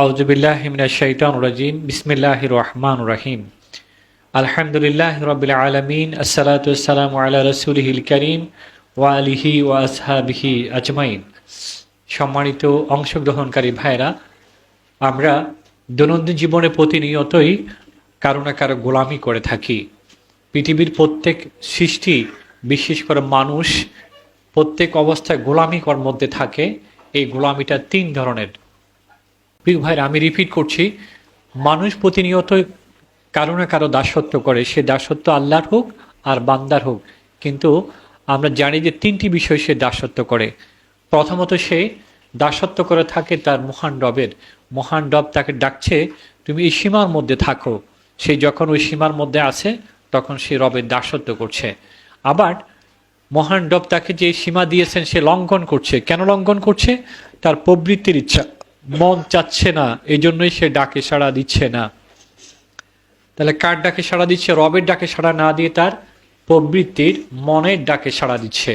আউযুবিল্লাহি মিনাশ শাইতানির রাজিম বিসমিল্লাহির রহমানির রহিম আলহামদুলিল্লাহি রাব্বিল আলামিন আসসালাতু ওয়াসসালামু আলা রাসূলিহিল কারীম ওয়া আলিহি ওয়া আসহাবিহি আজমাইন। সম্মানিত অংশগ্রহণকারী ভাইরা, আমরা দৈনন্দিন জীবনে প্রতিনিয়তই কারো না কারো গোলামি করে থাকি। পৃথিবীর প্রত্যেক সৃষ্টি, বিশেষ করে মানুষ, প্রত্যেক অবস্থায় গোলামির মধ্যে থাকে। এই গোলামিটা তিন ধরনের। প্রিয় ভাইরা, আমি রিপিট করছি, মানুষ প্রতিনিয়ত কারো না কারো দাসত্ব করে, সে দাসত্ব আল্লাহর হোক আর বান্দার হোক। কিন্তু আমরা জানি যে তিনটি বিষয় সে দাসত্ব করে। প্রথমত, সে দাসত্ব করে থাকে তার মহান রবের। মহান রব তাকে ডাকছে, তুমি এই সীমার মধ্যে থাকো। সে যখন ওই সীমার মধ্যে আছে তখন সে রবের দাসত্ব করছে। আবার মহান রব তাকে যে সীমা দিয়েছেন সে লঙ্ঘন করছে। কেন লঙ্ঘন করছে? তার প্রবৃত্তির ইচ্ছা, মন চাচ্ছে না, এই জন্যই সে ডাকে সাড়া দিচ্ছে না। তাহলে কার ডাকে সাড়া দিচ্ছে? রবের ডাকে সাড়া না দিয়ে তার প্রবৃত্তির, মনের ডাকে সাড়া দিচ্ছে।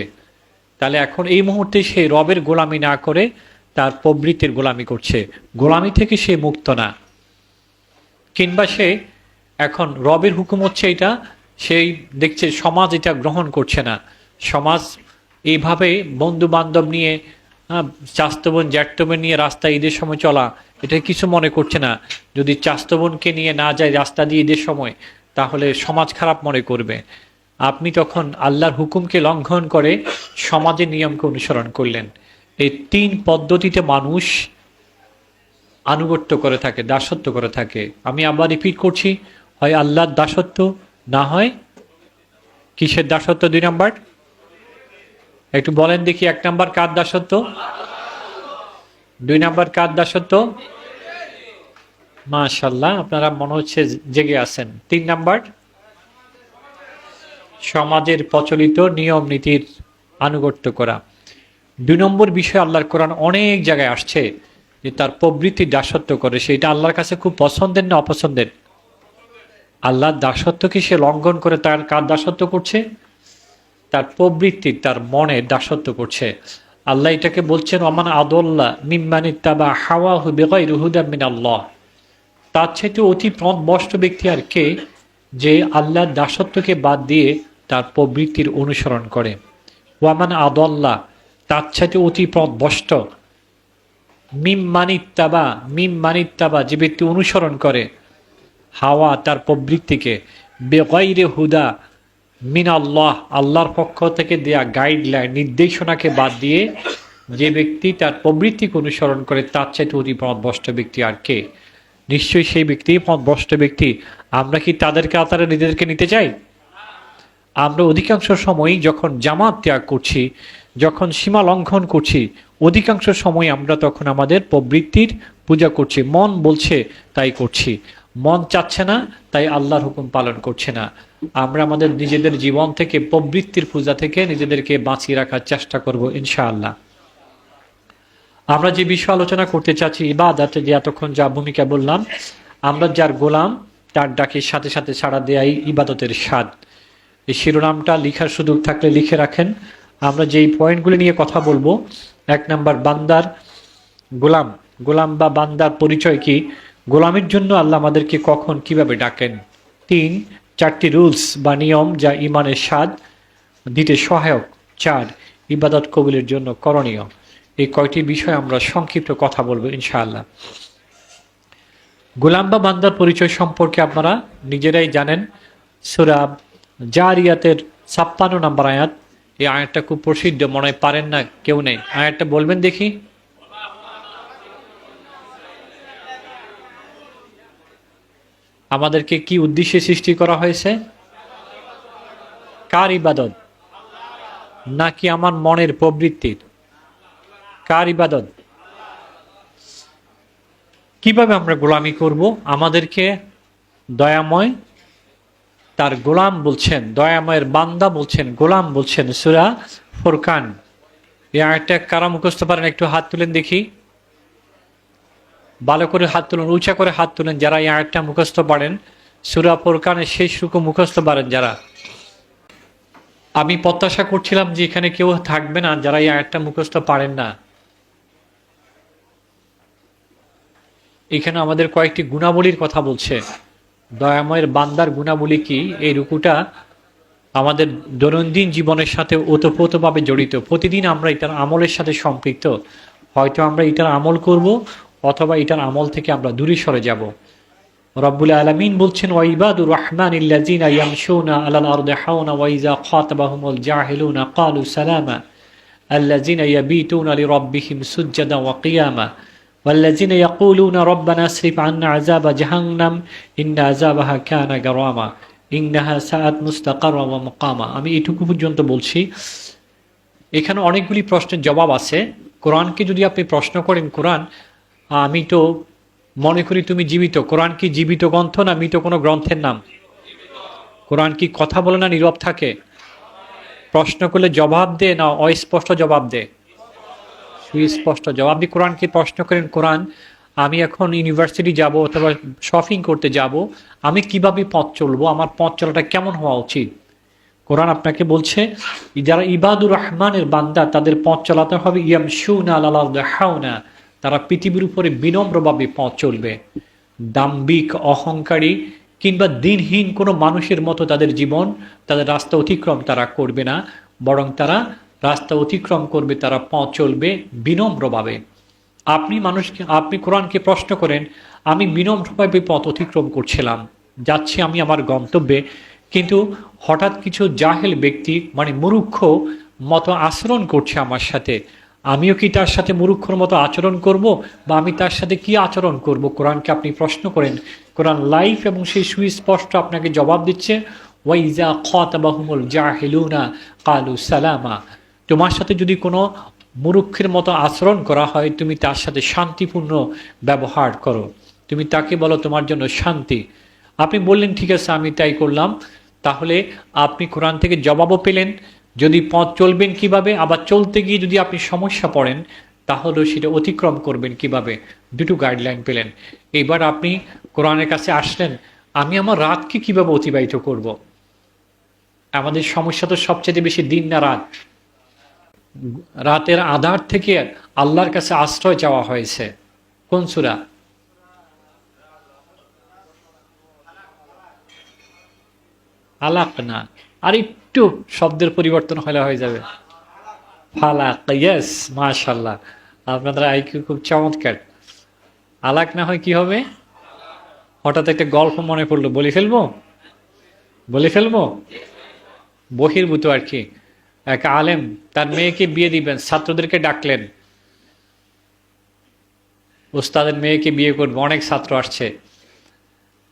তাহলে এখন এই মুহূর্তে সে রবের গোলামি না করে তার প্রবৃত্তির গোলামি করছে। গোলামি থেকে সে মুক্ত না। কিংবা সে এখন রবের হুকুম হচ্ছে এটা, সেই দেখছে সমাজ এটা গ্রহণ করছে না। সমাজ এইভাবে বন্ধু বান্ধব নিয়ে, চাস্তো বোন জ্যাঠতো বোন নিয়ে রাস্তায় ঈদের সময় চলা, এটা কিছু মনে করছে না। যদি চাস্তো বোনকে নিয়ে না যায় রাস্তা দিয়ে ঈদের সময়, তাহলে সমাজ খারাপ মনে করবে। আপনি তখন আল্লাহর হুকুমকে লঙ্ঘন করে সমাজের নিয়মকে অনুসরণ করলেন। এই তিন পদ্ধতিতে মানুষ আনুগত্য করে থাকে, দাসত্ব করে থাকে। আমি আবার রিপিট করছি, হয় আল্লাহর দাসত্ব, না হয় কিসের দাসত্ব? 2 নাম্বার। একটু বলেন দেখি, 1 নাম্বার কার দাসত্ব? 2 নাম্বার কার দাসত্ব? মাশাআল্লাহ, আপনারা মনে হচ্ছে জেগে আছেন। 3 নাম্বার, সমাজের প্রচলিত নিয়ম নীতির আনুগত্য করা। 2 নম্বর বিষয় আল্লাহর কোরআন অনেক জায়গায় আসছে যে তার প্রবৃত্তির দাসত্ব করে। সেটা আল্লাহর কাছে খুব পছন্দের না অপছন্দের? আল্লাহর দাসত্বকে সে লঙ্ঘন করে তার কার দাসত্ব করছে? তার প্রবৃত্তির, তার মনের দাসত্ব করছে। আল্লাহ এটাকে বলছেন ওমান আদল্লা মিম্মানিত্তাবা হাওয়াহু বিগাইরি হুদাম মিনাল্লাহ। তার চাইতে অতি পথভ্রষ্ট ব্যক্তি আর কে, যে আল্লাহর দাসত্বকে বাদ দিয়ে তার প্রবৃত্তির অনুসরণ করে। ওয়ামান আদল্লা, তার চাইতে অতি পথভ্রষ্ট। মিম্মানিত্তাবা, যে ব্যক্তি অনুসরণ করে হাওয়া, তার প্রবৃত্তিকে, বেগাইরে হুদা মিন আল্লাহ, আল্লাহর পক্ষ থেকে দেয়া গাইডলাইন, নির্দেশনাকে বাদ দিয়ে যে ব্যক্তি তার প্রবৃত্তিকে অনুসরণ করে, তার চাইতে অতি পথভ্রষ্ট ব্যক্তি আর কে? নিশ্চয়ই সেই ব্যক্তি পথভ্রষ্ট ব্যক্তি। আমরা কি তাদেরকে আতারে নিজেদেরকে নিতে চাই? আমরা অধিকাংশ সময়ই যখন জামাত ত্যাগ করছি, যখন সীমা লঙ্ঘন করছি, অধিকাংশ সময় আমরা তখন আমাদের প্রবৃত্তির পূজা করছি। মন বলছে তাই করছি, মন চাচ্ছে না তাই আল্লাহর হুকুম পালন করছে না। আমরা আমাদের নিজেদের জীবন থেকে, প্রবৃত্তির পূজা থেকে নিজেদেরকে বাঁচিয়ে রাখার চেষ্টা করব ইনশাআল্লাহ। আমরা যে বিষয় আলোচনা করতে চাচ্ছি, ইবাদতে, যে এতক্ষণ যা ভূমিকা বললাম, আমরা যার গোলাম তার ডাকের সাথে সাথে সাড়া দেয়াই ইবাদতের স্বাদ। এই শিরোনামটা লিখার সুযোগ থাকলে লিখে রাখেন। আমরা যেই পয়েন্টগুলি নিয়ে কথা বলবো: 1 নাম্বার, বান্দার গোলাম। গোলাম বা বান্দার পরিচয় কি? গোলামের জন্য আল্লাহ আমাদেরকে কখন কিভাবে ডাকেন? 3, 4টি রুলস বা নিয়ম যা ইমানের স্বাদ দিতে সহায়ক। 4, ইবাদত কবুলের জন্য করণীয়। এই কয়টি বিষয় আমরা সংক্ষিপ্ত কথা বলবো ইনশাআল্লাহ। গোলাম বা বান্দার পরিচয় সম্পর্কে আপনারা নিজেরাই জানেন। সূরা জারিয়াতের 56 নম্বর আয়াত। এই আয়াতটা খুব প্রসিদ্ধ, মনে হয় পারেন না কেউ নেই। আয়াতটা বলবেন দেখি। আমাদেরকে কি উদ্দেশ্যে সৃষ্টি করা হয়েছে? কার ইবাদত? নাকি আমার মনের প্রবৃত্তির? কার ইবাদত? কিভাবে আমরা গোলামি করব? আমাদেরকে দয়াময় তার গোলাম বলছেন, দয়াময়ের বান্দা বলছেন, গোলাম বলছেন। সূরা ফুরকান। এই আয়াতটা কারা মুখস্থ পারেন একটু হাত তুলেন দেখি। ভালো করে হাত তুলেন, উঁচা করে হাত তুলেন যারা এই আয়াতটা মুখস্থ পারেন। সূরা ফুরকানের শেষ রুকু মুখস্থ পারেন যারা। আমি প্রত্যাশা করছিলাম যে এখানে কেউ থাকবে না যারা এই আয়াতটা মুখস্থ পারেন না। এখানে আমাদের কয়েকটি গুণাবলীর কথা বলছে। দয়াময়ের বান্দার গুণাবলী কি, এই রুকুটা আমাদের দৈনন্দিন জীবনের সাথে ওতপ্রোতভাবে জড়িত। প্রতিদিন আমরা এটার আমলের সাথে সম্পৃক্ত। হয়তো আমরা এটার আমল করব, অথবা এটার আমল থেকে আমরা দূরে সরে যাব। রব্বুল আলামিন বলছেন, ওয়াইবাদুর রহমানিল্লাযিনা ইয়ামশুনা আলাল আরদি হাওনা ওয়া ইযা খাতাবাহুমুল জাহিলুনা ক্বালু সালামা আল্লাযিনা ইয়াবিতুনা লিরাব্বিহিম সুজদান ওয়া কিয়ামা ওয়াল্লাযিনা ইয়াকুলুনা রব্বানা আসরিফ আন্না আযাবা জাহান্নাম ইন্না আযাবাহা কানা গারামা ইন্নাহা সাআত মুস্তাকাররা ওয়া মুকামা। আমি এটুকু পর্যন্ত বলছি। এখানে অনেকগুলি প্রশ্নের জবাব আছে। কোরআনকে যদি আপনি প্রশ্ন করেন, কোরআন আমি তো মনে করি তুমি জীবিত। কোরআন কি জীবিত গ্রন্থ না মৃত কোনো গ্রন্থের নাম? কোরআন কি কথা বলে না নীরব থাকে? প্রশ্ন করলে জবাব দে না অস্পষ্ট জবাব দে? সুস্পষ্ট জবাব। আপনি কোরআনকে প্রশ্ন করেন, কোরআন আমি এখন ইউনিভার্সিটি যাব অথবা শপিং করতে যাব, আমি কিভাবে পথ চলবো, আমার পথ চলাটা কেমন হওয়া উচিত? কোরআন আপনাকে বলছে যারা ইবাদুর রহমানের বান্দা তাদের পথ চালাতে হবে ইয়ামশুনা আলাল আরদি হাওনা, তারা পৃথিবীর উপরে বিনম্রভাবে পথ চলবে। দাম্ভিক, অহংকারী কিংবা দিনহীন কোনো মানুষের মতো তাদের জীবন, তাদের রাস্তা অতিক্রম তারা করবে না, বরং তারা রাস্তা অতিক্রম করবে, তারা পথ চলবে বিনম্রভাবে। আপনি কোরআনকে প্রশ্ন করেন, আমি বিনম্রভাবে পথ অতিক্রম করছিলাম, যাচ্ছি আমি আমার গন্তব্যে, কিন্তু হঠাৎ কিছু জাহেল ব্যক্তি মানে মূর্খ মতো আচরণ করছে আমার সাথে, আমিও কি তার সাথে মূর্খর মতো আচরণ করব, বা আমি তার সাথে কি আচরণ করব? কোরআনকে আপনি প্রশ্ন করেন, কোরআন লাইফ এবং সেই সুস্পষ্ট আপনাকে জবাব দিচ্ছে, ওয়াইজা খাতাবাহুমুল জাহিলুনা ক্বালু সালামা। তোমার সাথে যদি কোনো মূর্খের মতো আচরণ করা হয়, তুমি তার সাথে শান্তিপূর্ণ ব্যবহার করো, তুমি তাকে বলো তোমার জন্য শান্তি। আপনি বললেন ঠিক আছে আমি তাই করলাম, তাহলে আপনি কোরআন থেকে জবাবও পেলেন। যদি পথ চলবেন কিভাবে, আবার চলতে গিয়ে যদি আপনি সমস্যা পড়েন, তাহলেও সেটা অতিক্রম করবেন কিভাবে, দুটো গাইডলাইন পেলেন। এবার আপনি কোরআনের কাছে আসলেন, আমি আমার রাতকে কিভাবে অতিবাহিত করব। আমাদের সমস্যা তো সবচেয়ে বেশি দিন না রাত। রাতের আধার থেকে আল্লাহর কাছে আশ্রয় চাওয়া হয়েছে। কোন সূরা? আলাক না, আর একটু শব্দের পরিবর্তন হলে হয়ে যাবে ফালাক। ইয়েস, মাশাআল্লাহ, আপনাদের আইকিউ খুব চমৎকার। আলাক না হয় কি হবে? হঠাৎ একটা গল্প মনে পড়লো, বলে ফেলবো বহির্ভূত আর কি। এক আলেম তার মেয়েকে বিয়ে দিবেন, ছাত্রদেরকে ডাকলেন, উস্তাদের মেয়েকে বিয়ে করবে, অনেক ছাত্র আসছে।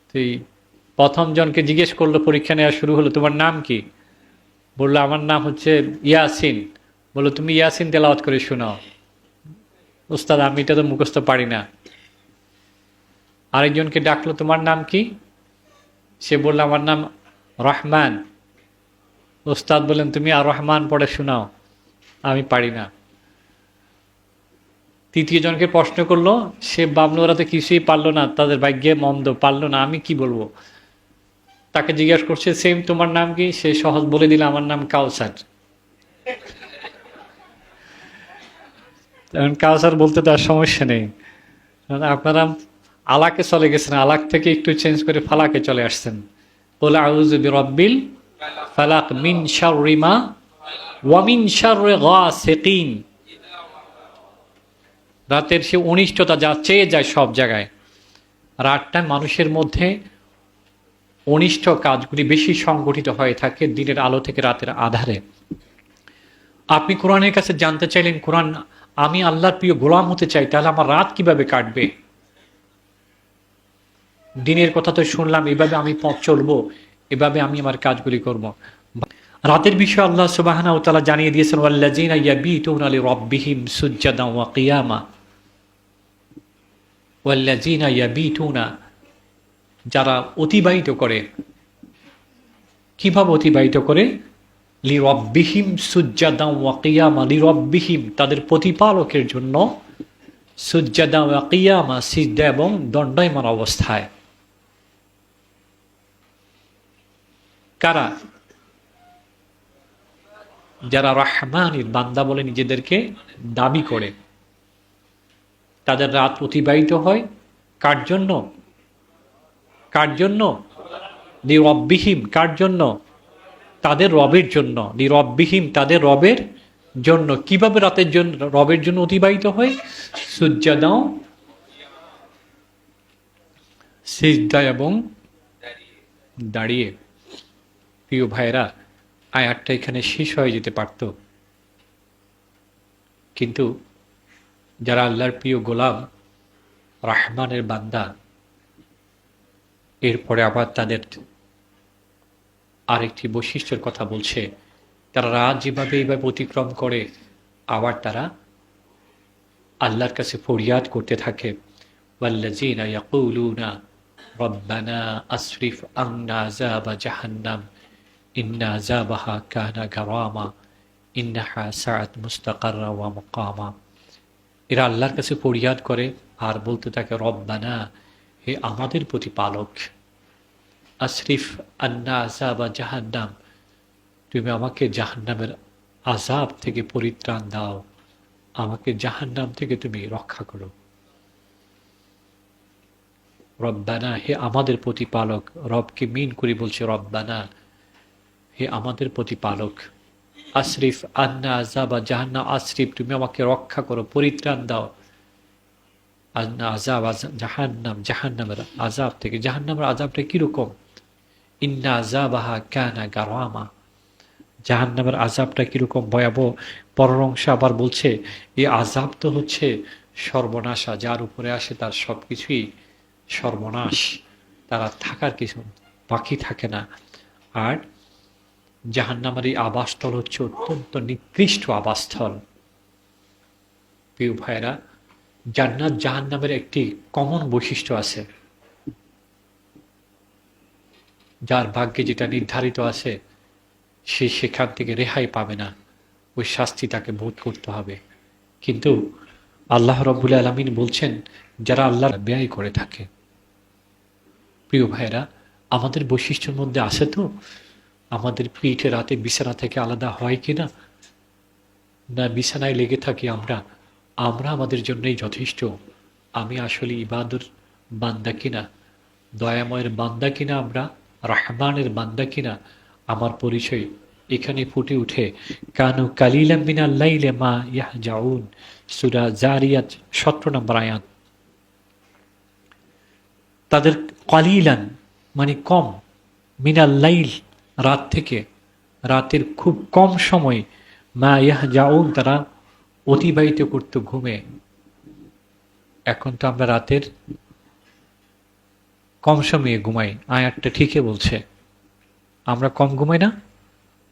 তুই প্রথম জনকে জিজ্ঞেস করলো, পরীক্ষা নেওয়া শুরু হলো, তোমার নাম কি? বললো আমার নাম হচ্ছে ইয়াসিন। বললো তুমি ইয়াসিন তেলাওয়াত করে শোনাও। উস্তাদ আমি এটা তো মুখস্থ পারি না। আরেকজনকে ডাকলো, তোমার নাম কি? সে বললো আমার নাম রহমান। উস্তাদ বললেন তুমি আর রহমান পড়ে শোনাও, আমি পারি না। তৃতীয় জনকে প্রশ্ন করলো, সে ভাবলো ওরা তো কিছুই পারলো না, তাদের ভাগ্যে মন্দ, পারলো না, আমি কি বলবো। তাকে জিজ্ঞাসা করছে সেম তোমার নাম কি? সে সহজ বলে দিল আমার নাম কাউসার। কাউসার বলতে তার সমস্যা নেই। আপনারা আলাকে চলে গেছেন, আলাক থেকে একটু চেঞ্জ করে ফালাকে চলে আসছেন। বলে আউযু বিরাব্বিল ফালাক মিন শাররি মা ওয়া মিন শাররি গাসিকিন। রাতের সে অনিষ্টতা যা চেয়ে যায় সব জায়গায়। রাতটা মানুষের মধ্যে অনিষ্ট কাজগুলি বেশি সংগঠিত হয়ে থাকে দিনের আলো থেকে রাতের আধারে। আপনি কোরআনের কাছে জানতে চাইলেন, কোরআন আমি আল্লাহর প্রিয় গোলাম হতে চাই, তাহলে আমার রাত কিভাবে কাটবে? দিনের কথা তো শুনলাম, এভাবে আমি পথ চলবো, এভাবে আমি আমার কাজগুলি করব। রাতের বিষয়ে আল্লাহ সুবহানাহু ওয়া তাআলা জানিয়ে দিয়েছেন, ওয়াল্লাযিনা ইয়াবিতুনা লিরাব্বিহিম সুজদান ওয়া কিয়ামা। ওয়াল্লাযিনা ইয়াবিতুনা, যারা অতিবাহিত করে, কিভাবে অতিবাহিত করে? লিরাব্বিহিম সুজদান ওয়া কিয়ামা, লিরাব্বিহিম তাদের প্রতিপালকের জন্য, সুজদান ওয়া কিয়ামা সিজদা এবং দণ্ডায়মান অবস্থায়। কারা? যারা রহমানের বান্দা বলে নিজেদেরকে দাবি করে, তাদের রাত অতিবাহিত হয় কার জন্য? কার জন্য? লিরব্বিহিম, কার জন্য? তাদের রবের জন্য। লিরব্বিহিম, তাদের রবের জন্য। কিভাবে রাতের জন্য রবের জন্য অতিবাহিত হয়? সুজ্জাদাও, সিজদা এবং দাঁড়িয়ে। প্রিয় ভাইরা, আয়াতটা এখানে শেষ হয়ে যেতে পারত, কিন্তু যারা আল্লাহর প্রিয় গোলাম, রাহমানের বান্দা, এরপরে আবার তাদের আরেকটি বৈশিষ্ট্যের কথা বলছে। তারা রাত যেভাবে এইভাবে অতিক্রম করে, আবার তারা আল্লাহর কাছে ফরিয়াদ করতে থাকে। ওয়াল্লাযীনা ইয়াকুলুনা রব্বানা আসরিফ আন্না আযাবা জাহান্নাম ইন্না আযাবাহা কানা গারামা ইন্নাহা সাআত মুস্তাকাররা ওয়া মুকামা। এরা আল্লাহর কাছে ফরিয়াদ করে আর বলতে থাকে, রব্বানা, হে আমাদের প্রতিপালক, আসরিফ আন্না আযাবা জাহান্নাম, তুমি আমাকে জাহান্নামের আযাব থেকে পরিত্রাণ দাও, আমাকে জাহান্নাম থেকে তুমি রক্ষা করো। রব্বানা, হে আমাদের প্রতিপালক, রবকে মিন করে বলছে রব্বানা, হে আমাদের প্রতিপালক। আসরিফ আন্না আযাবা জাহান্নাম, আসরিফ, তুমি আমাকে রক্ষা করো, পরিত্রাণ দাও, আন্না আযাব জাহান্নাম, জাহান্নামের আযাব থেকে। জাহান্নামের আযাবটা কিরকম? ইন্না আযাবাহা কানা গারামা, জাহান্নামের আযাবটা কিরকম ভয়াবহ। পরের অংশে আবার বলছে, এই আযাব তো হচ্ছে সর্বনাশা, যার উপরে আসে তার সবকিছুই সর্বনাশ, তারা থাকার কিছু বাকি থাকে না। আর জাহান্নামের এই আবাসস্থল হচ্ছে অত্যন্ত নিকৃষ্ট আবাসস্থল। প্রিয় ভাইরা, জান্নাত জাহান্নামের একটি কমন বৈশিষ্ট্য আছে, যার ভাগ্যে যেটা নির্ধারিত আছে সে সেখান থেকে রেহাই পাবে না, ওই শাস্তি তাকে ভোগ করতে হবে। কিন্তু আল্লাহ রাব্বুল আলামিন বলছেন, যারা আল্লাহর ব্যয় করে থাকে। প্রিয় ভাইরা, আমাদের বৈশিষ্ট্যের মধ্যে আছে তো আমাদের পিঠে রাতে বিছানা থেকে আলাদা হয় কিনা? না বিছানায় লেগে থাকি আমরা আমরা আমাদের জন্যই যথেষ্ট। আমি আসলে ইবাদুর বান্দা কিনা, দয়াময়ের বান্দা কিনা, আমরা রাহমানের বান্দা কিনা, আমার পরিচয় এখানে ফুটে উঠে। কানু কালিলাম মিনাল লাইলি মা ইয়াহজাউন, সূরা জারিয়াত 17 নম্বর আয়াত। তাদের কালিলান মানে কম, মিনাল লাইল রাত থেকে, রাতের খুব কম সময়, মা ইয়াহজাউন তারা অতিবাহিত করত ঘুমে। এখন তো আমরা রাতের কম সময়ে ঘুমাই, আয়াতটা ঠিকই বলছে। আমরা কম ঘুমাই না?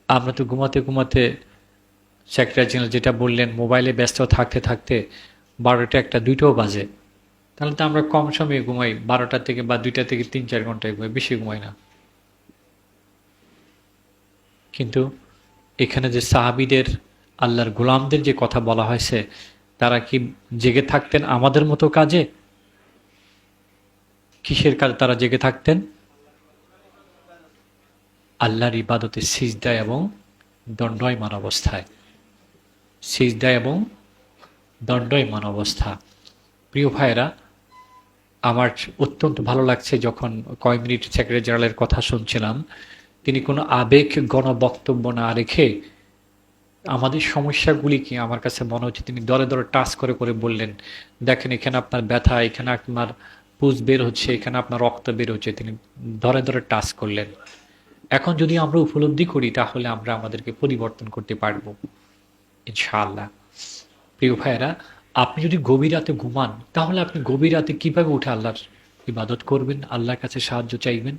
আমরা তো ঘুমাতে ঘুমাতে সেক্রেটারি জেনারেল যেটা বললেন, মোবাইলে ব্যস্ত থাকতে থাকতে 12টা 1টা 2টাও বাজে। তাহলে তো আমরা কম সময়ে ঘুমাই, 12টা থেকে বা 2টা থেকে 3-4 ঘন্টায় ঘুমাই, বেশি ঘুমাই না। কিন্তু এখানে যে সাহাবীদের, আল্লাহর গোলামদের যে কথা বলা হয়েছে, তারা কি জেগে থাকতেন আমাদের মতো কাজে? কিসের কাজে তারা জেগে থাকতেন? আল্লাহর ইবাদতে, সিজদা এবং দণ্ডায়মান অবস্থায়। সিজদা এবং দণ্ডায়মান অবস্থা। প্রিয় ভাইয়েরা, আমার অত্যন্ত ভালো লাগছে যখন কয়েক মিনিট সেক্রেটারি জেনারেলের কথা শুনছিলাম, তিনি কোনো আবেগ গণবক্তব্য না রেখে আমাদের সমস্যাগুলি কি, আমার কাছে মনে হচ্ছে তিনি দরে দরে টাচ করে করে বললেন, দেখেন এখানে আপনার ব্যথা, এখানে আপনার পুজ বের হচ্ছে, এখানে আপনার রক্ত বের হচ্ছে, তিনি ধরে ধরে টাচ করলেন। এখন যদি আমরা উপলব্ধি করি তাহলে আমরা আমাদেরকে পরিবর্তন করতে পারবো ইনশাআল্লাহ। প্রিয় ভাইয়েরা, আপনি যদি গভীর রাতে ঘুমান, তাহলে আপনি গভীর রাতে কিভাবে উঠে আল্লাহর ইবাদত করবেন, আল্লাহর কাছে সাহায্য চাইবেন?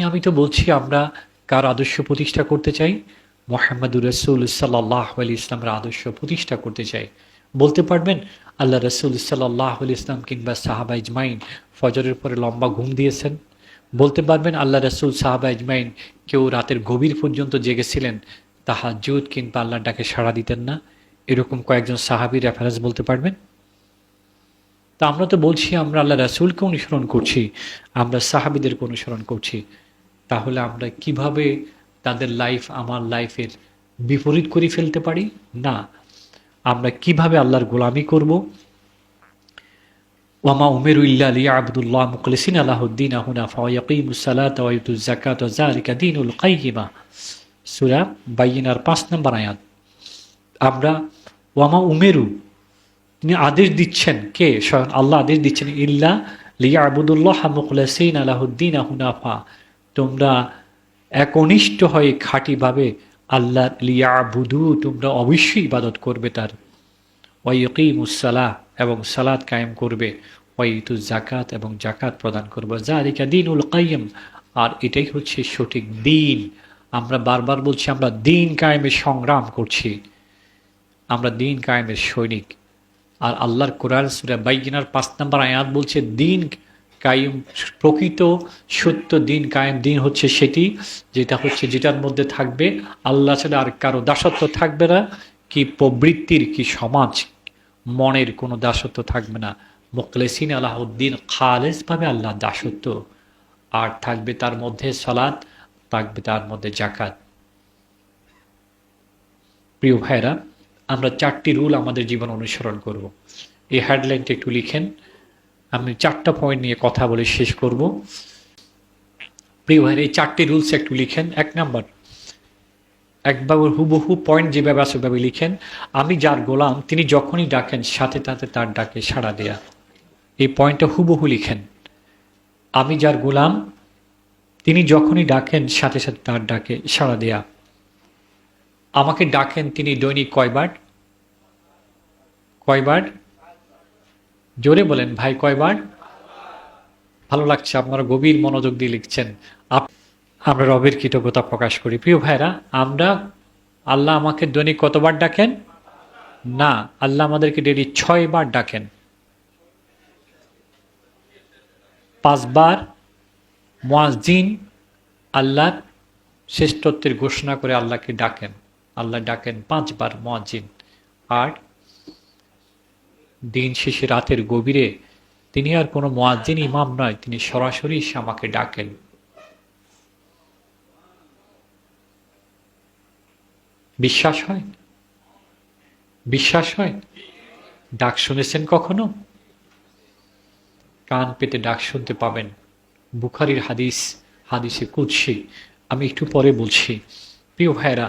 আমি তো বলছি আমরা কার আদর্শ প্রতিষ্ঠা করতে চাই? মুহাম্মদুর রাসূল সাল্লাল্লাহু আলাইহি ইসলামের আদর্শ প্রতিষ্ঠা করতে চাই। বলতে পারবেন আল্লাহ রাসূল সাল্লাল্লাহু আলাইহি ইসলাম কিংবা সাহাবা ইজমাইন ফজরের পরে লম্বা ঘুম দিয়েছেন? বলতে পারবেন আল্লাহ রাসূল, সাহাবা ইজমাইন কেউ রাতের গভীর পর্যন্ত জেগেছিলেন, তাহাজ্জুদ কিংবা আল্লাহর ডাকে সাড়া দিতেন না? এরকম কয়েকজন সাহাবীর রেফারেন্স বলতে পারবেন? তা আমরা তো বলছি আমরা আল্লাহ রাসূলকে অনুসরণ করছি, আমরা সাহাবীদেরকে অনুসরণ করছি। তাহলে আমরা কিভাবে তাদের লাইফ আমার লাইফের বিপরীত করে ফেলতে পারি? না, আমরা কিভাবে আল্লাহর গোলামি করব? ওয়ামা উমেরু ইল্লা লিয়াবুদুল্লাহ মুখলিসিনা লাহুদ্দিন হুনাফা ওয়া ইয়াকিমুস সালাতা ওয়া ইউতুজ যাকাতা যালিকা দীনুল কাইয়্যিমা। সূরা বাইয়িনার ৫ নম্বর আয়াত। আমরা ওয়ামা উমেরু, তিনি আদেশ দিচ্ছেন, কে? স্বয়ং আল্লাহ আদেশ দিচ্ছেন, ইল্লা লিয়াবুদুল্লাহ মুখলিসিনা লাহুদ্দিন হুনাফা, তোমরা একনিষ্ঠ হয়ে খাঁটিভাবে আল্লাহ লিয়াবুদু, তোমরা অবশ্যই ইবাদত করবে তার, ওয়া ইয়াকিমুস সালাহ, এবং সালাত কায়েম করবে, ওয়া ইউতুজ যাকাত, এবং যাকাত প্রদান করবে, যালিকা দীনুল কাইয়্যিম, আর এটাই হচ্ছে সঠিক দিন। আমরা বারবার বলছি, আমরা দিন কায়েমের সংগ্রাম করছি, আমরা দিন কায়েমের সৈনিক। আর আল্লাহর কোরআন সূরা বাইয়িনার ৫ নম্বর আয়াত বলছে দিন কায়েম, প্রকৃত সত্য দিন কায়েম দিন হচ্ছে সেটি যেটা হচ্ছে যেটার মধ্যে থাকবে আল্লাহ ছাড়া আর কারো দাসত্ব থাকবে না, কি প্রবৃত্তির, কি সমাজ, মনের কোনো দাসত্ব থাকবে না। মুখলিসিন আলাহুদ্দিন, খালেসভাবে আল্লাহ দাসত্ব, আর থাকবে তার মধ্যে সালাত, থাকবে তার মধ্যে যাকাত। প্রিয় ভাইরা, আমরা 4টি রুল আমাদের জীবন অনুসরণ করব। এই হেডলাইনটা একটু লিখেন, আমি 4টা পয়েন্ট নিয়ে কথা বলে শেষ করব। প্রিয় ভাইরা, এই 4টি রুলস একটু লিখেন। 1 নাম্বার, একবার হুবহু পয়েন্ট যেভাবে আছে সেভাবে লিখেন। আমি যার গোলাম, তিনি যখনই ডাকেন সাথে সাথে তার ডাকে সাড়া দেয়া। এই পয়েন্টটা হুবহু লিখেন। আমি যার গোলাম, তিনি যখনই ডাকেন সাথে সাথে তার ডাকে সাড়া দেয়া। আমাকে ডাকেন তিনি দৈনিক কয়বার? কয়বার? জোরে বলেন ভাই, কয়বার? ভালো লাগছে, আপনারা গভীর মনোযোগ দিয়ে লিখছেন। আমরা রবের কৃতজ্ঞতা প্রকাশ করি। প্রিয় ভাইরা, আমরা, আল্লাহ আমাকে দৈনিক কতবার ডাকেন? না, আল্লাহ আমাদেরকে ডেইলি 6 বার ডাকেন। 5 বার মুয়াজ্জিন আল্লাহর শ্রেষ্ঠত্বের ঘোষণা করে আল্লাহকে ডাকেন। আল্লাহ ডাকেন 5 বার মুয়াজ্জিন। আর দিন শেষে রাতের গভীরে তিনি আর কোনো মুয়াজ্জিন ইমাম নয়, তিনি সরাসরি এসে আমাকে ডাকেন। বিশ্বাস হয়? বিশ্বাস হয়? ডাক শুনেছেন কখনো? কান পেতে ডাক শুনতে পাবেন। বুখারীর হাদিস, হাদিসে কুদসি, আমি একটু পরে বলছি। প্রিয় ভাইরা,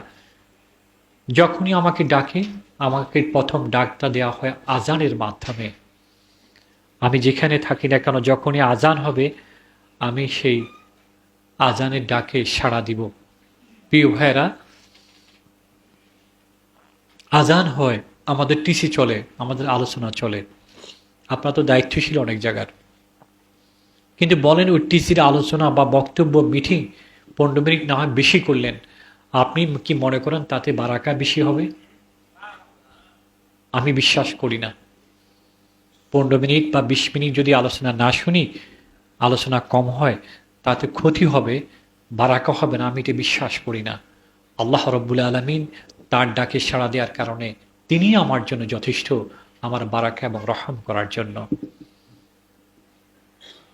যখনই আমাকে ডাকে, আমাকে প্রথম ডাকটা দেওয়া হয় আজানের মাধ্যমে। আমি যেখানে থাকি না কেন, যখনই আজান হবে আমি সেই আজানের ডাকে সাড়া দিব। প্রিয় ভাইরা, আজান হয়, আমাদের টিসি চলে, আমাদের আলোচনা চলে। আপনার তো দায়িত্বশীল অনেক জায়গার, কিন্তু বলেন ওই টিসির আলোচনা বা বক্তব্য, মিটিং 15 মিনিট না হয় বেশি করলেন, আপনি কি মনে করেন তাতে বারাকা বেশি হবে? আমি বিশ্বাস করি না। 15 মিনিট বা 20 মিনিট যদি আলোচনা না শুনি, আলোচনা কম হয়, তাতে ক্ষতি হবে, বারাকা হবে না, আমি এটা বিশ্বাস করি না। আল্লাহ রব্বুল আলামিন তার ডাকে সাড়া দেওয়ার কারণে তিনি আমার জন্য যথেষ্ট, আমার বারাকা এবং রহম করার জন্য।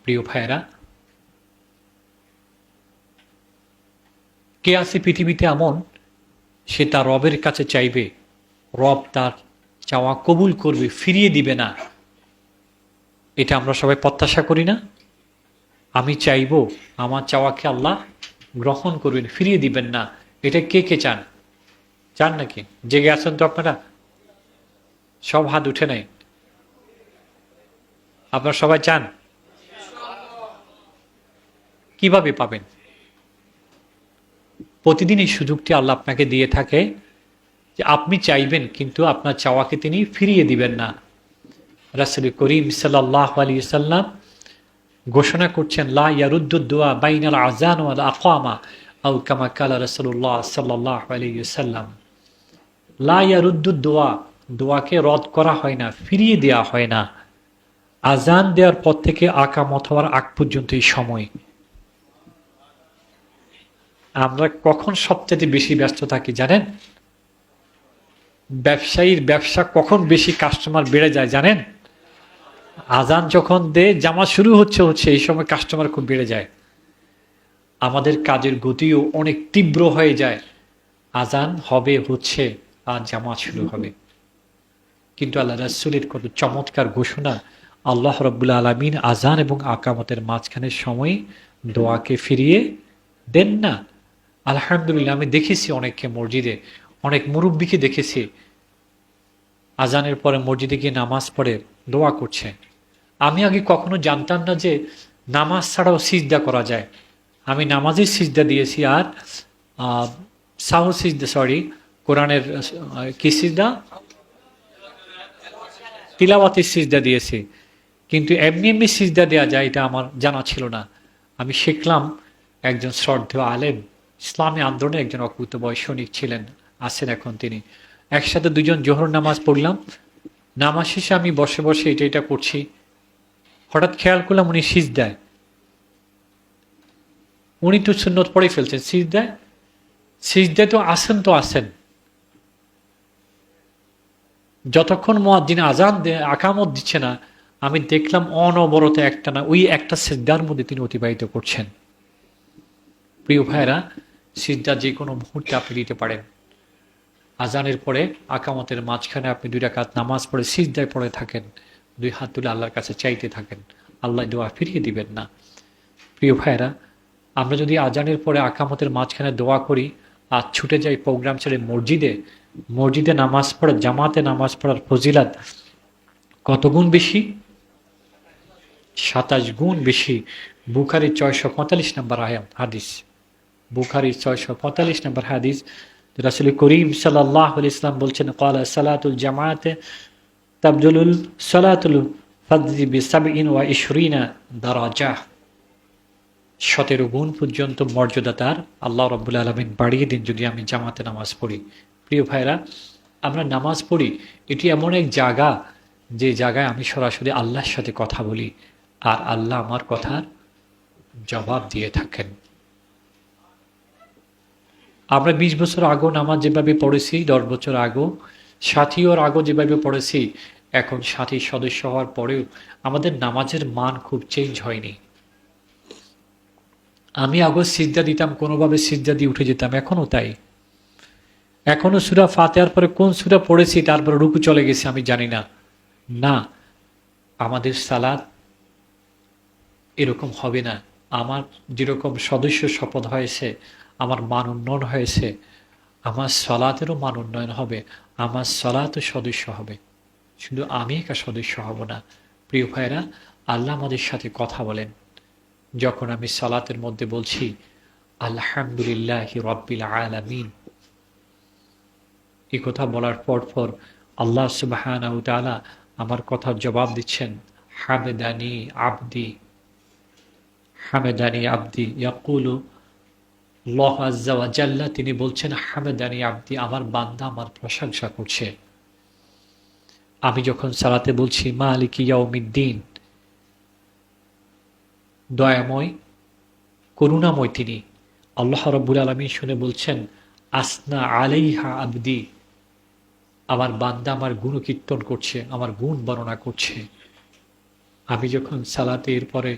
প্রিয় ভাইয়েরা, কে আছে পৃথিবীতে এমন, সে তার রবের কাছে চাইবে, রব তার চাওয়া কবুল করবে, ফিরিয়ে দিবে না? এটা আমরা সবাই প্রত্যাশা করি না? আমি চাইব আমার চাওয়াকে আল্লাহ গ্রহণ করবেন, ফিরিয়ে দিবেন না। এটা কে কে চান? চান নাকি? জেগে আছেন তো আপনারা? সব হাত উঠে নেয়। আপনারা সবাই চান? কিভাবে পাবেন? প্রতিদিন এই সুযোগটি আল্লাহ আপনাকে দিয়ে থাকে যে আপনি চাইবেন, কিন্তু আপনার চাওয়াকে তিনি ফিরিয়ে দিবেন না। রাসূল করিম সাল্লাল্লাহু আলাইহি ওয়াসাল্লাম ঘোষণা করছেন, লা ইয়ারুদ্দুদ দুআ বাইনাল আযান ওয়াল আকামা, আও কামা ক্বালা রাসূলুল্লাহ সাল্লাল্লাহু আলাইহি ওয়াসাল্লাম। লা ইয়ারুদ্দুদ দুআ, দোয়াকে রদ করা হয় না, ফিরিয়ে দেওয়া হয় না। আজান দেওয়ার পর থেকে আকামত হওয়ার আগ পর্যন্ত এই সময়। আমরা কখন সবচেয়ে বেশি ব্যস্ত থাকি জানেন? ব্যবসায়ীর ব্যবসা কখন বেশি কাস্টমার বেড়ে যায় জানেন? আজান যখন জামা শুরু হচ্ছে এই সময় কাস্টমার খুব বেড়ে যায়। আমাদের কাজের গতিও অনেক তীব্র হয়ে যায়। আজান হবে, হচ্ছে, আর জামাত শুরু হবে। কিন্তু আল্লাহ রাসূলের কত চমৎকার ঘোষণা, আল্লাহ রাব্বুল আলামিন আজান এবং আকামতের মাঝখানের সময় দোয়াকে ফিরিয়ে দেন না। আলহামদুলিল্লাহ, আমি দেখেছি অনেককে মসজিদে, অনেক মুরব্বীকে দেখেছি আজানের পরে মসজিদে গিয়ে নামাজ পড়ে দোয়া করছে। আমি আগে কখনো জানতাম না যে নামাজ ছাড়াও সিজদা করা যায়। আমি নামাজের সিজদা দিয়েছি, আর সাহু সিজদা, কোরআনের কি সিজদা, তিলাওয়াতের সিজদা দিয়েছি। কিন্তু এমনি এমনি সিজদা দেওয়া যায় এটা আমার জানা ছিল না। আমি শিখলাম একজন শ্রদ্ধেয় আলেম, ইসলামী আন্দোলনের একজন অকুতোভয় সৈনিক ছিলেন, আছেন এখন তিনি। একসাথে দুজন জোহর নামাজ পড়লাম, নামাজ শেষে আমি বসে বসে এটা করছি, হঠাৎ খেয়াল করলাম উনি সিজদায়। উনি তো সুন্নত পড়ে ফেলছেন, সিজদায় তো আসেন। যতক্ষণ মুয়াজ্জিন আজান আকামত দিচ্ছে না, আমি দেখলাম অনবরত একটানা ওই একটা সিজদার মধ্যে তিনি অতিবাহিত করছেন। প্রিয় ভাইরা, সিজদা যে কোনো মুহূর্তে আপনি দিতে পারেন। আজানের পরে আকামতের মাঝখানে আপনি 2 রাকাত নামাজ পড়ে সিজদায় পড়ে থাকেন, 2 হাত তুলে আল্লাহর কাছে চাইতে থাকেন, আল্লাহ দোয়া ফিরিয়ে দিবেন না। প্রিয় ভাইরা, আমরা যদি আজানের পরে আকামতের মাঝখানে দোয়া করি আর ছুটে যাই প্রোগ্রাম ছেড়ে মসজিদে নামাজ পড়া, জামাতে নামাজ পড়ার ফজিলাত কত গুণ বেশি? 27 গুণ বেশি। বুখারীর 645 নম্বর হাদিস, বুখারীর 645 নম্বর হাদিস, রাসূল করিম সাল্লাল্লাহু আলাইহি ওয়াসাল্লাম বলছেন, ক্বালা সালাতুল জামাআতে তাবদুলুল সালাতুল ফাজরি বি27 দারাজাহ। 17 গুণ পর্যন্ত মর্যাদা তার আল্লাহ রাব্বুল আলামিন বাড়িয়ে দিন যদি আমি জামাতে নামাজ পড়ি। প্রিয় ভাইরা, আমরা নামাজ পড়ি, এটি এমন এক জায়গা যে জায়গায় আমি সরাসরি আল্লাহর সাথে কথা বলি, আর আল্লাহ আমার কথার জবাব দিয়ে থাকেন। আমরা 20 বছর আগেও নামাজ যেভাবে পড়েছি, 10 বছর আগেও, সাথীর আগেও যেভাবে পড়েছি, এখন সাথী সদস্য হওয়ার পরেও আমাদের নামাজের মান খুব চেঞ্জ হয়নি। আমি আগে সিজদা দিতাম, কোনোভাবে সিজদা দিয়ে উঠে যেতাম, এখনও তাই। এখনো সূরা ফাতিহার পরে কোন সূরা পড়েছি তারপরে রুকু চলে গেছে আমি জানি না। না, আমাদের সালাত এরকম হবে না। আমার যেরকম সদস্য শপথ হয়েছে, আমার মান উন্নয়ন হয়েছে, আমার সালাতেরও মান উন্নয়ন হবে, আমার সালাতও সদস্য হবে। শুধু আমি একা সদস্য হব না। প্রিয় ভাইরা, আল্লাহ আমাদের সাথে কথা বলেন। যখন আমি সালাতের মধ্যে বলছি আলহামদুলিল্লাহি রাব্বিল আলামিন, এই কথা বলার পর আল্লাহ সুবহানাহু ওয়া তাআলা আমার কথার জবাব দিচ্ছেন, হামেদানি আবদি, হামেদানি আবদি ইয়াকুলু আল্লাহু আযজা ওয়া জাল্লা, তিনি বলছেন হামেদানি আবদি, আমার বান্দা আমার প্রশংসা করছে। আমি যখন সালাতে বলছি মালিকি ইয়াউমিদ্দিন, দয়াময় করুণাময় তিনি, আল্লাহ রাব্বুল আলামিন শুনে বলছেন আসনা আলাইহা আবদি, আমার বান্দা আমার গুণ কীর্তন করছে, আমার গুণ বর্ণনা করছে। আমি যখন সালাতে এরপরে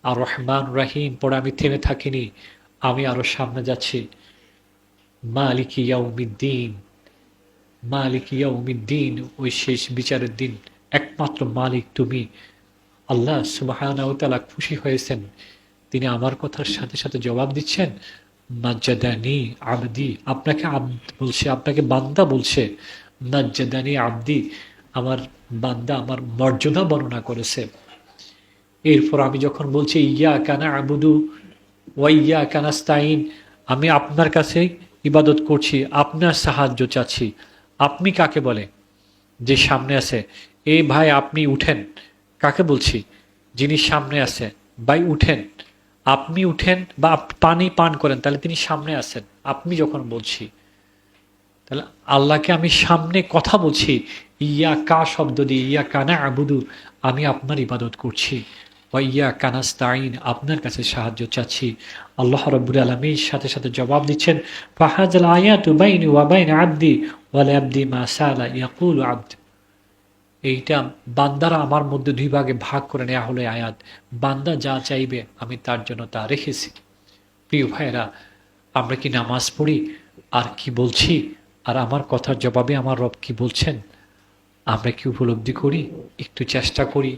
আর রহমান রাহিম পরে আমি থেমে থাকিনি, আমি আরো সামনে যাচ্ছি, মালিকি ইয়াউমিদ্দিন, মালিকি ইয়াউমিদ্দিন, ওই শেষ বিচারের দিন একমাত্র মালিক তুমি। আল্লাহ সুবহানাহু ওয়া তাআলা খুশি হয়েছেন, তিনি আমার কথার সাথে সাথে জবাব দিচ্ছেন নাজ্জাদানি আবদি, আপনাকে আব্দ বলছে, আপনাকে বান্দা বলছে, নাজ্জাদানি আবদি, আমার বান্দা আমার মর্যাদা বর্ণনা করেছে। এরপর আমি যখন বলছি ইয়াকা না'বুদু ওয়া ইয়াকা নাস্তাইন, আমি আপনার কাছে ইবাদত করছি, আপনার সাহায্য চাচ্ছি। আপনি কাকে বলে? যে সামনে আছে, এ ভাই আপনি উঠেন, কাকে বলছি? যিনি সামনে আছে, ভাই উঠেন, আপনি উঠেন, বা পানি পান করেন, তাহলে তিনি সামনে আছেন। আপনি যখন বলছি, তাহলে আল্লাহকে আমি সামনে কথা বলছি, ইয়া কা শব্দ দিয়ে, ইয়া কানা আবুদু, আমি আপনার ইবাদত করছি, ওয়া ইয়া কানাস্তাইন, আপনার কাছে সাহায্য চাচ্ছি। আল্লাহ রাব্বুল আলামিন সাথে সাথে জবাব দিচ্ছেন ফাহাজাল আয়াতু বাইনি ওয়া বাইনা আবদি ওয়াল আবদি মা সালা ইয়াকুলু আবদ, এইটা বান্দারা আমার মধ্যে 2 ভাগে ভাগ করে নেওয়া হলো আয়াত। বান্দা যা চাইবে আমি তার জন্য তা রেখেছি। প্রিয় ভাইরা, আমরা কি নামাজ পড়ি আর কি বলছি, আর আমার কথার জবাবে আমার রব কি বলছেন? আমরা কি উপলব্ধি করি? একটু চেষ্টা করি,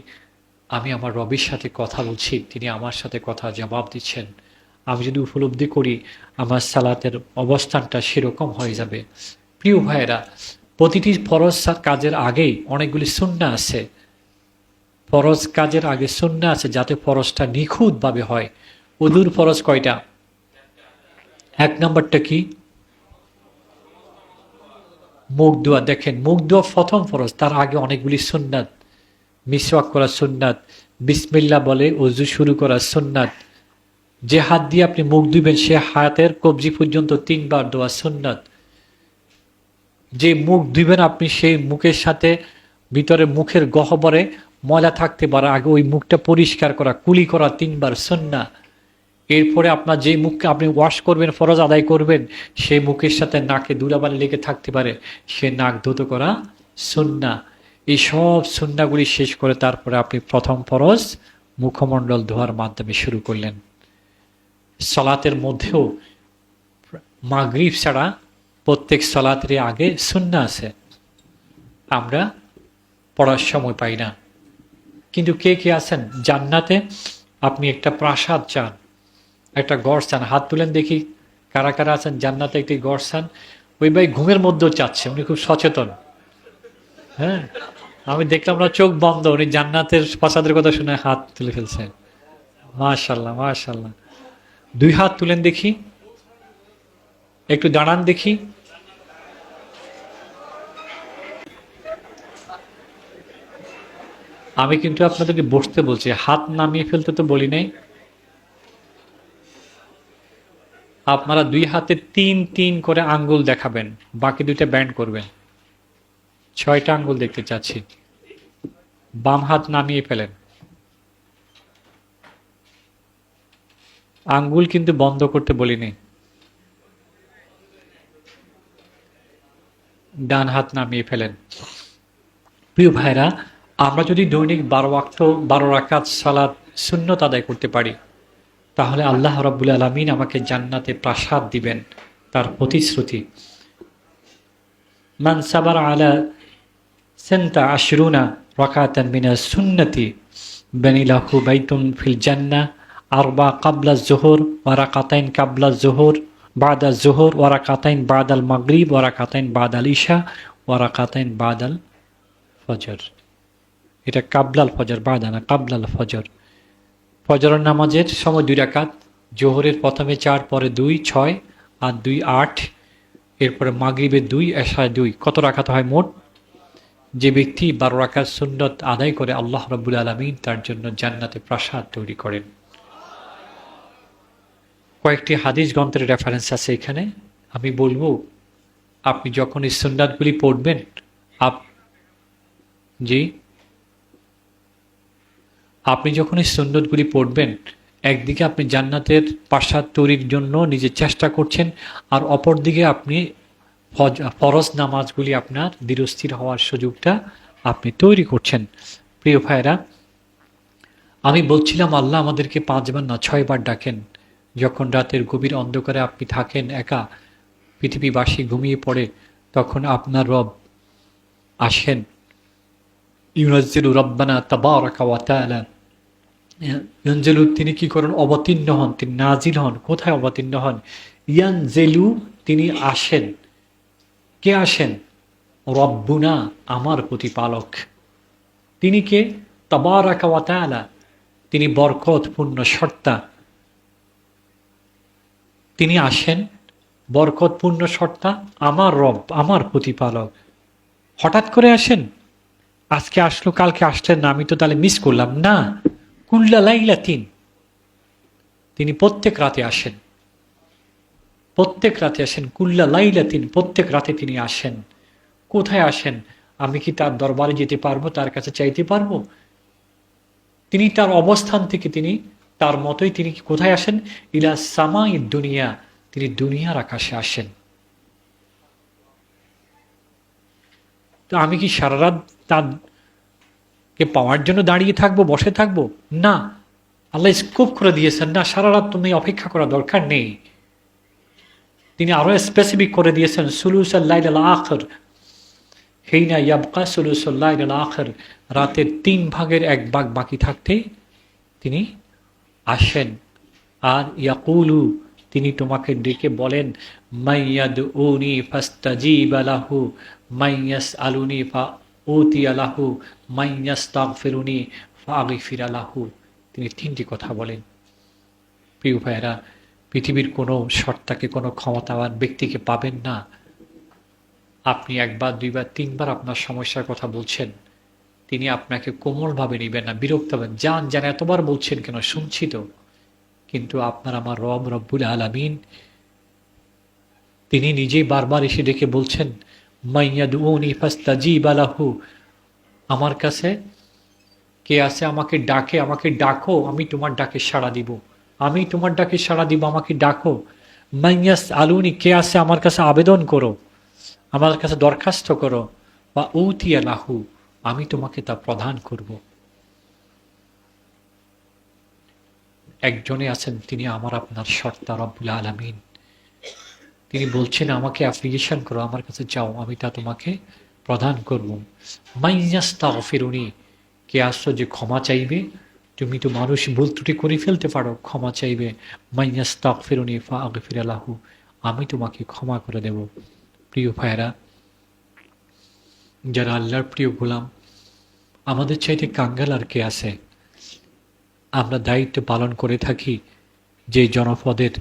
আমি আমার রবের সাথে কথা বলছি, তিনি আমার সাথে কথা জবাব দিচ্ছেন। আমি যদি উপলব্ধি করি, আমার সালাতের অবস্থানটা সেরকম হয়ে যাবে। প্রিয় ভাইয়েরা, প্রতিটি ফরজ কাজের আগেই অনেকগুলি সুন্নাহ আছে। ফরজ কাজের আগে সুন্নাহ আছে, যাতে ফরজটা নিখুঁতভাবে হয়। উযুর ফরজ কয়টা? এক নম্বরটা কি? মুখ ধোয়া। দেখেন, মুখ ধোয়া প্রথম ফরজ, তার আগে অনেকগুলি সুন্নাত। মিসওয়াক করা সুন্নাত, বিসমিল্লাহ বলে ওযু শুরু করা সুন্নাত, যে হাত দিয়ে আপনি মুখ ধুবেন সে হাতের কবজি পর্যন্ত 3 বার ধোয়া সুন্নাত, যে মুখ ধুবেন আপনি সেই মুখের সাথে ভিতরে মুখের গহ্বরে ময়লা থাকতে পারে, আগে ওই মুখটা পরিষ্কার করা, কুলি করা 3 বার সুন্নাহ। এরপরে আপনার যে মুখকে আপনি ওয়াশ করবেন, ফরজ আদায় করবেন, সেই মুখের সাথে নাকে ধুলাবালি লেগে থাকতে পারে, সে নাক ধুত করা সুন্নাহ। এই সব সুন্নাহগুলি শেষ করে তারপরে আপনি প্রথম ফরজ মুখমণ্ডল ধোয়ার মাধ্যমে শুরু করলেন। সালাতের মধ্যেও মাগরিব ছাড়া প্রত্যেক সালাতের আগে সুন্নাহ আছে, আমরা পড়ার সময় পাই না। কিন্তু কে কে আছেন জান্নাতে? আপনি একটা প্রাসাদ চান, একটা গড় চান, হাত তুলেন দেখি কারা কারা আছেন জান্নাতে একটি গড় চান। ওই ভাই ঘুমের মধ্যেও চাচ্ছে, উনি খুব সচেতন। হ্যাঁ, আমি দেখলাম না, চোখ বন্ধ, উনি জান্নাতের প্রাসাদের কথা শুনে হাত তুলে ফেলছেন। মাশাআল্লাহ, মাশাআল্লাহ। 2 হাত তুলেন দেখি, একটু দাঁড়ান দেখি। আমি কিন্তু আপনাদেরকে বসতে বলছি, হাত নামিয়ে ফেলতে তো বলি নাই। আপনারা 2 হাতে 3 করে আঙ্গুল দেখাবেন, বাকি 2টা ব্যান্ড করবেন। 6টা আঙ্গুল দেখতে চাচ্ছি। বাম হাত নামিয়ে ফেলেন, আঙ্গুল কিন্তু বন্ধ করতে বলিনি। ডান হাত নামিয়ে ফেলেন। প্রিয় ভাইরা, আমরা যদি দৈনিক 12 রাকাত সালাত সুন্নত আদায় করতে পারি, তাহলে আল্লাহ রাব্বুল আলামিন আমাকে জান্নাতে প্রাসাদ দিবেন, তার প্রতিশ্রুতি। মান সাবার আলা সেন্তা আশরুনা রাকাতান মিনাস সুন্নতি বানিলাহু বাইতুন ফিল জান্নাহ আরবা কাবলা যুহর ওয়া রাকাতাইন কাবলা যুহর বাদা যুহর ওয়া রাকাতাইন বাদাল মাগরিব ওয়া রাকাতাইন বাদাল ইশা ওয়া রাকাতাইন বাদাল ফজর। এটা কাবলাল ফজর, বাদা না, কাবলাল ফজর। ফজরের নামাজের সময় 2 রাকাত, জোহরের প্রথমে 4, পরে 2, 6, আর 2, 8, এরপরে মাগরিবের 2, এশায় 2। কত রাকাত হয় মোট? যে ব্যক্তি 12 রাকাত সুন্নত আদায় করে, আল্লাহ রাব্বুল আলামিন তার জন্য জান্নাতে প্রাসাদ তৈরি করেন। কয়েকটি হাদিস গ্রন্থের রেফারেন্স আছে এখানে, আমি বলবো আপনি যখন এই সুন্নাতগুলি পড়বেন, আপনি যখন এই সুন্নতগুলি পড়বেন, একদিকে আপনি জান্নাতের প্রাসাদ তৈরির জন্য নিজে চেষ্টা করছেন, আর অপরদিকে আপনি ফরজ নামাজগুলি আপনার ধীরস্থির হওয়ার সুযোগটা আপনি তৈরি করছেন। প্রিয় ভাইরা, আমি বলছিলাম আল্লাহ আমাদেরকে 5 বার না 6 বার ডাকেন। যখন রাতের গভীর অন্ধকারে আপনি থাকেন একা, পৃথিবীবাসী ঘুমিয়ে পড়ে, তখন আপনার রব আসেন। ইউনাজ্জিলু রব্বানা তাবারাকা ওয়া তাআলা, ইয়ানজেলু, তিনি কি করেন? অবতীর্ণ হন, তিনি নাজিল হন। কোথায় অবতীর্ণ হন? ইয়ানজেলু, তিনি আসেন। কে আসেন? রব্বুনা, আমার প্রতিপালক। তিনি কে? তাবারাকা ওয়া তাআলা, তিনি বরকতপূর্ণ সত্তা। তিনি আসেন, বরকতপূর্ণ সত্তা, আমার রব, আমার প্রতিপালক। হঠাৎ করে আসেন, আজকে আসলো কালকে আসলেন না, আমি তো তাহলে মিস করলাম না। কুল্লা লাইলাতিন, তিনি প্রত্যেক রাতে আসেন, প্রত্যেক রাতে আসেন। কুল্লা লাইলাতিন, প্রত্যেক রাতে তিনি আসেন। কোথায় আসেন? আমি কি তার দরবারে যেতে পারবো, তার কাছে চাইতে পারবো? তিনি তার অবস্থান থেকে, তিনি তার মতোই তিনি কোথায় আসেন? ইলা সামাই দুনিয়া, তিনি দুনিয়ার আকাশে আসেন। তো আমি কি সারা রাত তাকে পাওয়ার জন্য দাঁড়িয়ে থাকবো, বসে থাকবো? না, আল্লাহ স্কোপ করে দিয়েছেন, না সারা রাত তুমি অপেক্ষা করা দরকার নেই। তিনি আরো স্পেসিফিক করে দিয়েছেন, সুলুসাল লাইল আল আখির, হিনা ইয়াবকা সুলুসুল লাইলিল আখির, রাতের 3 ভাগের 1 ভাগ বাকি থাকতে তিনি আসেন। আর ইয়াকুলু, তিনি তোমাকে ডেকে বলেন, মাইয়াদউনি ফাস্তাজিবা লাহু, মাইয়াসআলুনি ফাউতিয়া লাহু, মাইয়াস্তাগফিরুনি ফাগফিরা লাহু। তিনি 3টি কথা বলেন। প্রিয় ভাইয়েরা, পৃথিবীর কোনো সত্তাকে, কোনো ক্ষমতাবান ব্যক্তিকে পাবেন না আপনি 1 বার 2 বার 3 বার আপনার সমস্যার কথা বলছেন, তিনি আপনাকে কোমলভাবে নেবেন না, বিরক্ত হবেন, জান এতবার বলছেন কেন, শুনছি তো। কিন্তু আপনার আমার রব রব্বুল আলামিন, তিনি নিজেই বারবার এসে ডেকে বলছেন, মাইয়াদউনি ফাস্তাজিবা লাহু, আমার কাছে কে আছে আমাকে ডাকে, আমাকে ডাকো, আমি তোমার ডাকে সাড়া দিব, আমি তোমার ডাকে সাড়া দিব, আমাকে ডাকো। মাইয়াসআলুনি, কে আছে আমার কাছে আবেদন করো, আমার কাছে দরখাস্ত করো, বা উতিয়া লাহু, আমি তোমাকে তা প্রদান করব। একজনে আছেন, তিনি আমার আপনার সর্তা রব্বুল আলামিন। তিনি বলছেন, আমাকে অ্যাপ্লিকেশন করো, আমার কাছে যাও, আমি তা তোমাকে প্রদান করব। মাইয়াস্তাগফিরুনি, কে আসছো যে ক্ষমা চাইবে, তুমি তো মানুষ ভুল ত্রুটি করে ফেলতে পারো, ক্ষমা চাইবে। মাইয়াস্তাগফিরুনি ফাগফির লাহু, আমি তোমাকে ক্ষমা করে দেব। প্রিয় ভাইয়েরা, যারা আল্লাহর প্রিয় গোলাম, আমাদের চাইতে কাঙ্গাল আর কে আছে? আমরা দায়িত্ব পালন করে থাকি যে জনপদের,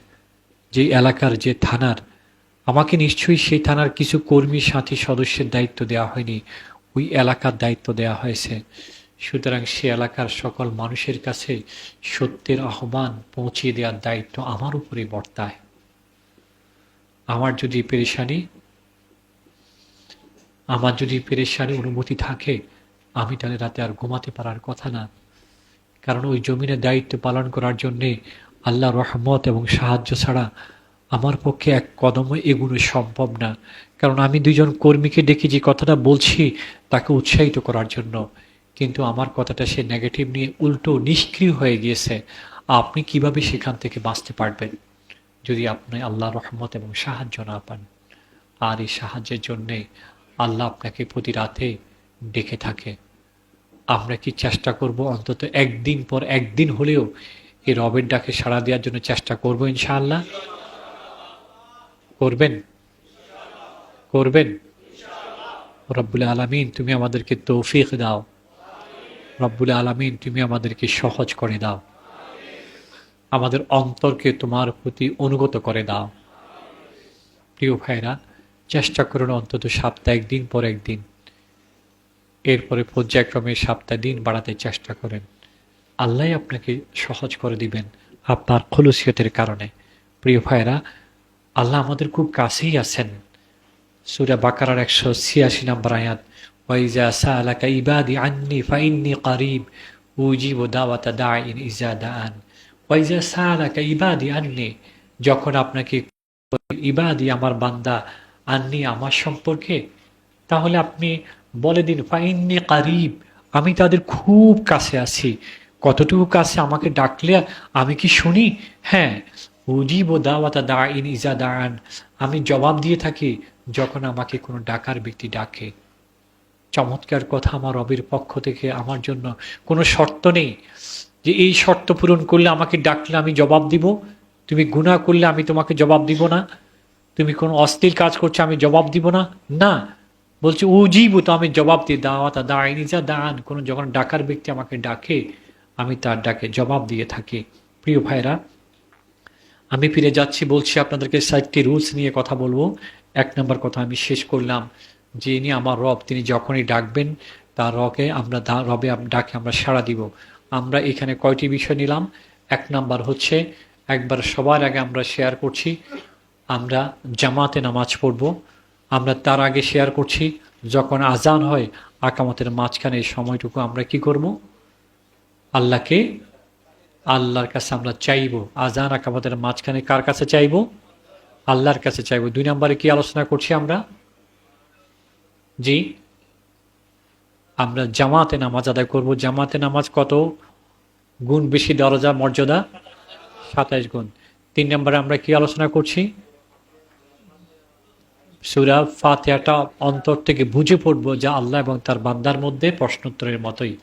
যে এলাকার, যে থানার, আমাকে নিশ্চয়ই সেই থানার কিছু কর্মী সাথী সদস্যের দায়িত্ব দেওয়া হয়নি, ওই এলাকার দায়িত্ব দেওয়া হয়েছে। সুতরাং সে এলাকার সকল মানুষের কাছে সত্যের আহ্বান পৌঁছিয়ে দেওয়ার দায়িত্ব আমার উপরে বর্তায়। আমার যদি পেরেশানি অনুমতি থাকে, আমি তাহলে রাতে আর ঘুমাতে পারার কথা না। কারণ ওই জমিনের দায়িত্ব পালন করার জন্যে আল্লাহর রহমত এবং সাহায্য ছাড়া আমার পক্ষে 1 কদম এগুনো সম্ভব না। কারণ আমি 2 জন কর্মীকে ডেকে যে কথাটা বলছি, তাকে উৎসাহিত করার জন্য, কিন্তু আমার কথাটা সে নেগেটিভ নিয়ে উল্টো নিষ্ক্রিয় হয়ে গিয়েছে। আপনি কিভাবে সেখান থেকে বাঁচতে পারবেন যদি আপনি আল্লাহর রহমত এবং সাহায্য না পান? আর এই সাহায্যের জন্যে আল্লাহ আপনাকে প্রতি রাতে ডেকে থাকে। আমরা কি চেষ্টা করব অন্তত 1 দিন পর 1 দিন হলেও এই রবের ডাকে সাড়া দেওয়ার জন্য চেষ্টা করব? ইনশাআল্লাহ করবেন? করবেন? রব্বুল আলামিন, তুমি আমাদেরকে তৌফিক দাও। রব্বুল আলামিন, তুমি আমাদেরকে সহজ করে দাও, আমাদের অন্তরকে তোমার প্রতি অনুগত করে দাও। প্রিয় ভাইরা, চেষ্টা করুন অন্তত সপ্তাহে 1 দিন পর 1 দিন, এরপরে পর্যায়ক্রমে সপ্তাহে দিন বাড়াতে চেষ্টা করেন। আল্লাহ আপনাকে সহজ করে দিবেন আপনার খুলুসিয়তের কারণে। প্রিয় ভাইরা, আল্লাহ আমাদের খুব কাছেই আছেন। সূরা বাকারার 186 নম্বর আয়াত, ওয়াইজা সালাকা ইবাদি আন্নি ফাইন্নি কারিব উজিবু দাওয়াতা দাঈন ইজা দাআন। ওয়াইজা সালাকা ইবাদি আন্নি, যখন আপনাকে ইবাদি, আমার বান্দা, আন্নি, আমার সম্পর্কে, তাহলে আপনি বলে দিন ফাইন্নি কারিব, আমি তাদের খুব কাছে আছি। কতটুকু কাছে? আমাকে ডাকলে আমি কি শুনি? হ্যাঁ, উজিবু দাওয়াতা দাঈন ইজা দাআন, আমি জবাব দিয়ে থাকি যখন আমাকে কোনো ডাকার ব্যক্তি ডাকে। চমৎকার কথা! আমার রবের পক্ষ থেকে আমার জন্য কোনো শর্ত নেই যে এই শর্ত পূরণ করলে আমাকে ডাকলে আমি জবাব দিব, তুমি গুনাহ করলে আমি তোমাকে জবাব দিব না, তুমি কোনো অশ্লীল কাজ করছো আমি জবাব দিব না। না, বলছে উজিবু, তো আমি জবাব দিই। দাওয়াতা দাঈন ইজা দাআন, কোনো যখন ডাকার ব্যক্তি আমাকে ডাকে আমি তার ডাকে জবাব দিয়ে থাকি। প্রিয় ভাইরা, আমি ফিরে যাচ্ছি, বলছি আপনাদেরকে 7টি রুলস নিয়ে কথা বলবো। 1 নম্বর কথা আমি শেষ করলাম, যিনি আমার রব, তিনি যখনই ডাকবেন তার রবে ডাকে আমরা সাড়া দিব। আমরা এখানে কয়টি বিষয় নিলাম? 1 নাম্বার হচ্ছে, একবার সবার আগে আমরা শেয়ার করছি, আমরা জামাতে নামাজ পড়ব। আমরা তার আগে শেয়ার করছি, যখন আজান হয় আকামতের মাঝখানে এই সময়টুকু আমরা কি করব? আল্লাহর কাছে আমরা চাইব। আজান আকামতের মাঝখানে কার কাছে চাইব? আল্লাহর কাছে চাইব। 2 নম্বরে কি আলোচনা করছি আমরা? জি, আমরা জামাতে নামাজ আদায় করব। জামাতে নামাজ কত গুণ বেশি দরজা মর্যাদা? 27 গুণ। 3 নম্বরে আমরা কি আলোচনা করছি? সূরা ফাতিহাটা অন্তর থেকে বুঝে পড়বো, যা আল্লাহ এবং তার বান্দার মধ্যে প্রশ্নোত্তরের মতোই।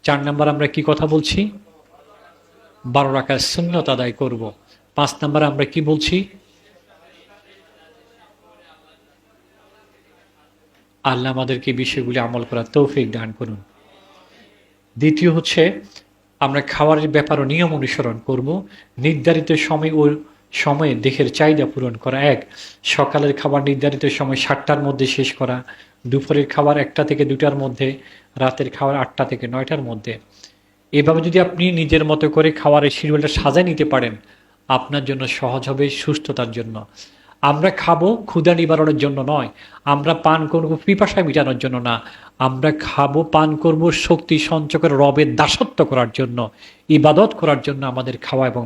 4 নম্বর আমরা কি কথা বলছি? 12 রাকাত সুন্নত আদায় করব। 5 নম্বর আমরা কি বলছি? আল্লাহ আমাদেরকে বিষয়গুলি আমল করার তৌফিক দান করুন। দ্বিতীয় হচ্ছে, আমরা খাবারের ব্যাপারও নিয়ম অনুসরণ করব। নির্ধারিত সময়ে দেহের চাহিদা পূরণ করা। সকালের খাবার নির্ধারিত সময় 7টার মধ্যে শেষ করা, দুপুরের খাবার 1টা থেকে 2টার মধ্যে, রাতের খাবার 8টা থেকে 9টার মধ্যে। এভাবে যদি আপনি নিজের মতো করে খাবারের শিডিউলটা সাজায় নিতে পারেন, আপনার জন্য সহজ হবে, সুস্থতার জন্য। আমরা খাবো ক্ষুধা নিবারণের জন্য নয়, আমরা পান করবো পিপাসা মিটানোর জন্য না, আমরা খাবো পান করব শক্তি সঞ্চয় করে রবের দাসত্ব করার জন্য, ইবাদত করার জন্য আমাদের খাওয়া এবং